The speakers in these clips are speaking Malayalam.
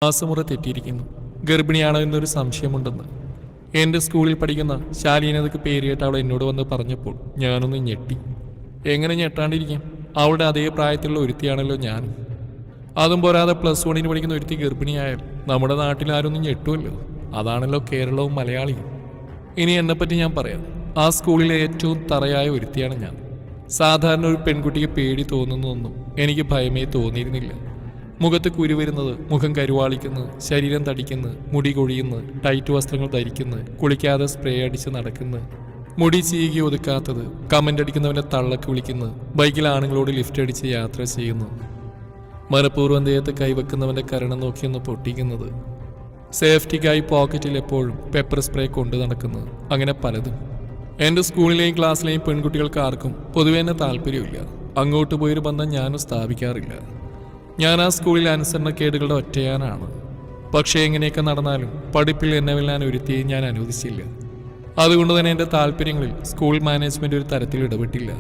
മാസമുറ തെറ്റിയിരിക്കുന്നു. ഗർഭിണിയാണോ എന്നൊരു സംശയമുണ്ടെന്ന് എൻ്റെ സ്കൂളിൽ പഠിക്കുന്ന ശാലീനതയ്ക്ക് പേര് കേട്ട് അവൾ എന്നോട് വന്ന് പറഞ്ഞപ്പോൾ ഞാനൊന്ന് ഞെട്ടി. എങ്ങനെ ഞെട്ടാണ്ടിരിക്കും? അവളുടെ അതേ പ്രായത്തിലുള്ള ഒരുത്തിയാണല്ലോ ഞാനും. അതും പോരാതെ +1 പഠിക്കുന്ന ഒരുത്തി ഗർഭിണിയായാൽ നമ്മുടെ നാട്ടിൽ ആരൊന്നും ഞെട്ടുമല്ലോ. അതാണല്ലോ കേരളവും മലയാളിയും. ഇനി എന്നെപ്പറ്റി ഞാൻ പറയാം. ആ സ്കൂളിലെ ഏറ്റവും തറയായ ഒരുത്തിയാണ് ഞാൻ. സാധാരണ ഒരു പെൺകുട്ടിക്ക് പേടി തോന്നുന്നതൊന്നും എനിക്ക് ഭയമേ തോന്നിയിരുന്നില്ല. മുഖത്ത് കുരു വരുന്നത്, മുഖം കരുവാളിക്കുന്നത്, ശരീരം തടിക്കുന്നത്, മുടി കൊഴിയുന്നത്, ടൈറ്റ് വസ്ത്രങ്ങൾ ധരിക്കുന്നത്, കുളിക്കാതെ സ്പ്രേ അടിച്ച് നടക്കുന്നത്, മുടി ചീകി ഒതുക്കാത്തത്, കമൻ്റ് അടിക്കുന്നവൻ്റെ തള്ളക്ക് വിളിക്കുന്നത്, ബൈക്കിൽ ആണുങ്ങളോട് ലിഫ്റ്റ് അടിച്ച് യാത്ര ചെയ്യുന്നു, മനഃപൂർവ്വം ദേഹത്ത് കൈവെക്കുന്നവൻ്റെ കരണം നോക്കിയൊന്ന് പൊട്ടിക്കുന്നത്, സേഫ്റ്റിക്കായി പോക്കറ്റിൽ എപ്പോഴും പെപ്പർ സ്പ്രേ കൊണ്ടു നടക്കുന്നത്, അങ്ങനെ പലതും. എൻ്റെ സ്കൂളിലെയും ക്ലാസ്സിലെയും പെൺകുട്ടികൾക്ക് ആർക്കും പൊതുവെ എന്നെ താല്പര്യമില്ല. അങ്ങോട്ട് പോയൊരു ബന്ധം ഞാനും സ്ഥാപിക്കാറില്ല. ഞാൻ ആ സ്കൂളിൽ അനുസരണക്കേടുകളുടെ ഒറ്റയാനാണ്. പക്ഷേ എങ്ങനെയൊക്കെ നടന്നാലും പഠിപ്പിൽ എന്നെ വെല്ലാൻ ഒരുത്തിയെയും ഞാൻ അനുവദിച്ചില്ല. അതുകൊണ്ട് തന്നെ എൻ്റെ താല്പര്യങ്ങളിൽ സ്കൂൾ മാനേജ്മെൻറ്റ് ഒരു തരത്തിൽ ഇടപെട്ടില്ല.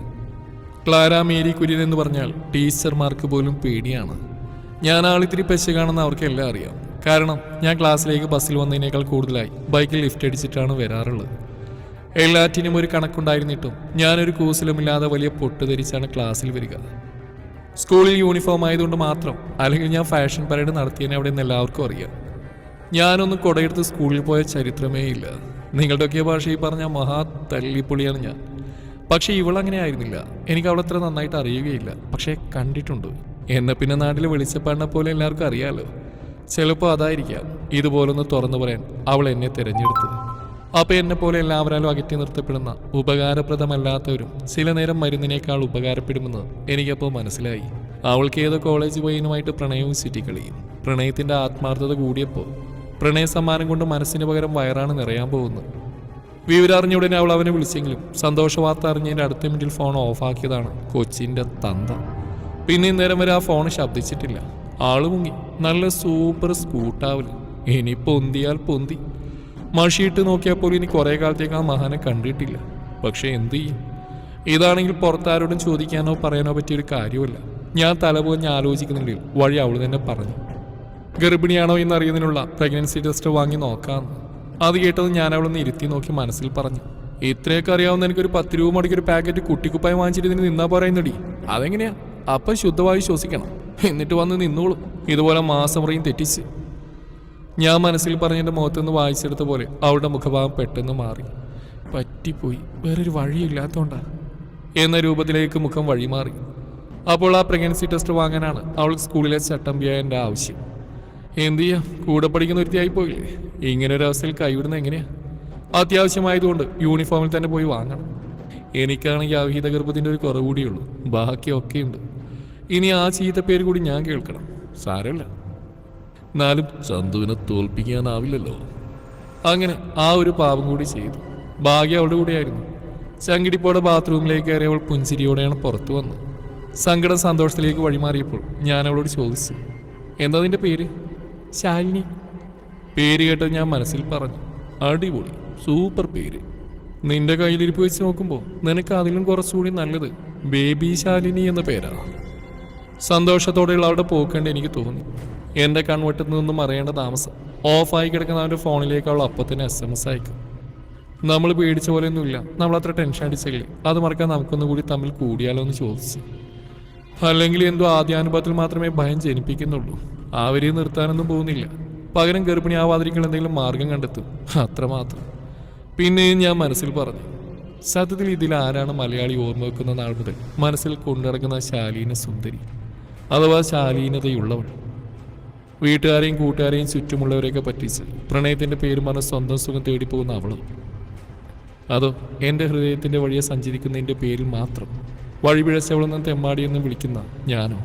ക്ലാര മേരി കുര്യൻ എന്ന് പറഞ്ഞാൽ ടീച്ചർമാർക്ക് പോലും പേടിയാണ്. ഞാൻ ആളിത്തിരി പെശകാണെന്ന് അവർക്കെല്ലാം അറിയാം. കാരണം ഞാൻ ക്ലാസ്സിലേക്ക് ബസ്സിൽ വന്നതിനേക്കാൾ കൂടുതലായി ബൈക്കിൽ ലിഫ്റ്റ് അടിച്ചിട്ടാണ് വരാറുള്ളത്. എല്ലാറ്റിനും ഒരു കണക്കുണ്ടായിരുന്നിട്ടും ഞാനൊരു കൂസലുമില്ലാതെ വലിയ പൊട്ട് ധരിച്ചാണ് ക്ലാസ്സിൽ വരിക. സ്കൂളിൽ യൂണിഫോം ആയതുകൊണ്ട് മാത്രം, അല്ലെങ്കിൽ ഞാൻ ഫാഷൻ പരേഡ് നടത്തിയതിനെ അവിടെ നിന്ന് എല്ലാവർക്കും അറിയാം. ഞാനൊന്നും കൊടയെടുത്ത് സ്കൂളിൽ പോയ ചരിത്രമേ ഇല്ല. നിങ്ങളുടെയൊക്കെ ഭാഷയിൽ പറഞ്ഞ മഹാ തല്ലിപ്പൊളിയാണ് ഞാൻ. പക്ഷേ ഇവളങ്ങനെ ആയിരുന്നില്ല. എനിക്ക് അവളത്ര നന്നായിട്ട് അറിയുകയില്ല, പക്ഷേ കണ്ടിട്ടുണ്ട്. എന്നെ പിന്നെ നാട്ടിൽ വെളിച്ചപ്പാടിനെ പോലെ എല്ലാവർക്കും അറിയാമല്ലോ. ചിലപ്പോൾ അതായിരിക്കാം ഇതുപോലൊന്ന് തുറന്നു പറയാൻ അവൾ എന്നെ തിരഞ്ഞെടുത്തത്. അപ്പോൾ എന്നെ പോലെ എല്ലാവരാലും അകറ്റി നിർത്തപ്പെടുന്ന ഉപകാരപ്രദമല്ലാത്തവരും ചില നേരം മരുന്നിനേക്കാൾ ഉപകാരപ്പെടുമെന്ന് എനിക്കപ്പോൾ മനസ്സിലായി. അവൾക്ക് ഏതോ കോളേജ് പയ്യനുമായിട്ട് പ്രണയവും ചുറ്റിക്കളിയും. പ്രണയത്തിൻ്റെ ആത്മാർത്ഥത കൂടിയപ്പോൾ പ്രണയ സമ്മാനം കൊണ്ട് മനസ്സിന് പകരം വയറാണ് നിറയാൻ പോകുന്നത്. വിവരറിഞ്ഞുടനെ അവൾ അവനെ വിളിച്ചെങ്കിലും സന്തോഷ വാർത്ത അറിഞ്ഞതിൻ്റെ അടുത്ത മിനിറ്റിൽ ഫോൺ ഓഫാക്കിയതാണ് കൊച്ചിൻ്റെ തന്ത. പിന്നെ ഇന്നേരം വരെ ആ ഫോൺ ശബ്ദിച്ചിട്ടില്ല. ആള് മുങ്ങി. നല്ല സൂപ്പർ സ്കൂട്ടാവൽ. ഇനി പൊന്തിയാൽ പൊന്തി. മഷിയിട്ട് നോക്കിയപ്പോൾ ഇനി കുറേ കാലത്തേക്ക് ആ മഹാനെ കണ്ടിട്ടില്ല. പക്ഷെ എന്തു ചെയ്യും? ഇതാണെങ്കിൽ പുറത്താരോടും ചോദിക്കാനോ പറയാനോ പറ്റിയൊരു കാര്യമല്ല. ഞാൻ തലപോഞ്ഞ് ആലോചിക്കുന്നുണ്ടെങ്കിൽ വഴി അവൾ തന്നെ പറഞ്ഞു, ഗർഭിണിയാണോ എന്നറിയുന്നതിനുള്ള പ്രഗ്നൻസി ടെസ്റ്റ് വാങ്ങി നോക്കാമെന്ന്. അത് കേട്ടത് ഞാൻ അവളൊന്ന് ഇരുത്തി നോക്കി മനസ്സിൽ പറഞ്ഞു, ഇത്രയൊക്കെ അറിയാവുന്ന എനിക്കൊരു 10 രൂപ മുടക്കൊരു പാക്കറ്റ് കുട്ടിക്കുപ്പായി വാങ്ങിച്ചിട്ട് ഇതിന് നിന്നാ പറയുന്നടി. അതെങ്ങനെയാ? അപ്പം ശുദ്ധമായി ശ്വസിക്കണം, എന്നിട്ട് വന്ന് നിന്നോളും. ഇതുപോലെ മാസമുറയും തെറ്റിച്ച് ഞാൻ മനസ്സിൽ പറഞ്ഞതിൻ്റെ മുഖത്തുനിന്ന് വായിച്ചെടുത്ത പോലെ അവളുടെ മുഖഭാവം പെട്ടെന്ന് മാറി. പറ്റിപ്പോയി, വേറൊരു വഴിയില്ലാത്തോണ്ടാ എന്ന രൂപത്തിലേക്ക് മുഖം വഴിമാറി. അപ്പോൾ ആ പ്രഗ്നൻസി ടെസ്റ്റ് വാങ്ങാനാണ് അവൾ സ്കൂളിലെ ചട്ടമ്പിയായ എൻ്റെ ആവശ്യം. എന്തു ചെയ്യാം, കൂടെ പഠിക്കുന്ന ഒരുത്തിയായിപ്പോയില്ലേ. ഇങ്ങനൊരവസ്ഥയിൽ കൈവിടുന്ന എങ്ങനെയാ? അത്യാവശ്യമായതുകൊണ്ട് യൂണിഫോമിൽ തന്നെ പോയി വാങ്ങണം. എനിക്കാണെങ്കിൽ അവിഹിത ഗർഭത്തിൻ്റെ ഒരു കുറവ് കൂടിയുള്ളൂ. ബാക്കിയൊക്കെ ഉണ്ട്. ഇനി ആ ചീത്ത പേര് കൂടി ഞാൻ കേൾക്കണം. സാരമില്ല, എന്നാലും ചന്തുവിനെ തോൽപ്പിക്കാനാവില്ലല്ലോ. അങ്ങനെ ആ ഒരു പാപം കൂടി ചെയ്തു. ഭാഗ്യം അവളുടെ കൂടെയായിരുന്നു. ചങ്കിടിപ്പോടെ ബാത്റൂമിലേക്ക് കയറി അവൾ പുഞ്ചിരിയോടെയാണ് പുറത്തു വന്നത്. സങ്കടം സന്തോഷത്തിലേക്ക് വഴിമാറിയപ്പോൾ ഞാൻ അവളോട് ചോദിച്ചു, എന്താ നിന്റെ പേര്? ശാലിനി. പേര് കേട്ടത് ഞാൻ മനസ്സിൽ പറഞ്ഞു, അടിപൊളി, സൂപ്പർ പേര്. നിന്റെ കയ്യിലിരിപ്പ് വെച്ച് നോക്കുമ്പോൾ നിനക്ക് അതിലും കുറച്ചുകൂടി നല്ലത് ബേബി ശാലിനി എന്ന പേരാണ്. സന്തോഷത്തോടെയുള്ള അവളുടെ പോക്കണ്ട് എനിക്ക് തോന്നി. എൻ്റെ കൺവെട്ടത്തിൽ നിന്നും അറിയേണ്ട താമസം. ഓഫായി കിടക്കുന്ന അവൻ്റെ ഫോണിലേക്ക് അവൾ അപ്പത്തിന് SMS അയക്കും. നമ്മൾ പേടിച്ച പോലെയൊന്നുമില്ല. നമ്മളത്ര ടെൻഷൻ അടിച്ചെങ്കിലേ അത് മറക്കാൻ നമുക്കൊന്നുകൂടി തമ്മിൽ കൂടിയാലോ എന്ന് ചോദിച്ചു. അല്ലെങ്കിൽ എന്തോ ആദ്യാനുഭവത്തിൽ മാത്രമേ ഭയം ജനിപ്പിക്കുന്നുള്ളൂ. അവരെ നിർത്താനൊന്നും പോകുന്നില്ല. പകരം ഗർഭിണിയാവാതിരിക്കുന്ന എന്തെങ്കിലും മാർഗം കണ്ടെത്തും, അത്രമാത്രം. പിന്നെയും ഞാൻ മനസ്സിൽ പറഞ്ഞു, സത്യത്തിൽ ഇതിൽ ആരാണ് മലയാളി ഓർമ്മ വെക്കുന്ന നാൾ മുതൽ മനസ്സിൽ കൊണ്ടുനടക്കുന്ന ശാലീന സുന്ദരി, അഥവാ ശാലീനതയുള്ളവൾ. വീട്ടുകാരെയും കൂട്ടുകാരെയും ചുറ്റുമുള്ളവരെയൊക്കെ പറ്റിച്ച് പ്രണയത്തിൻ്റെ പേര് പറഞ്ഞ് സ്വന്തം സുഖം തേടിപ്പോകുന്ന അവളോ? അതോ എൻ്റെ ഹൃദയത്തിൻ്റെ വഴിയെ സഞ്ചരിക്കുന്നതിൻ്റെ പേരിൽ മാത്രം വഴിപിഴച്ചവളെന്നും തെമ്മാടിയെന്നും വിളിക്കുന്ന ഞാനോ?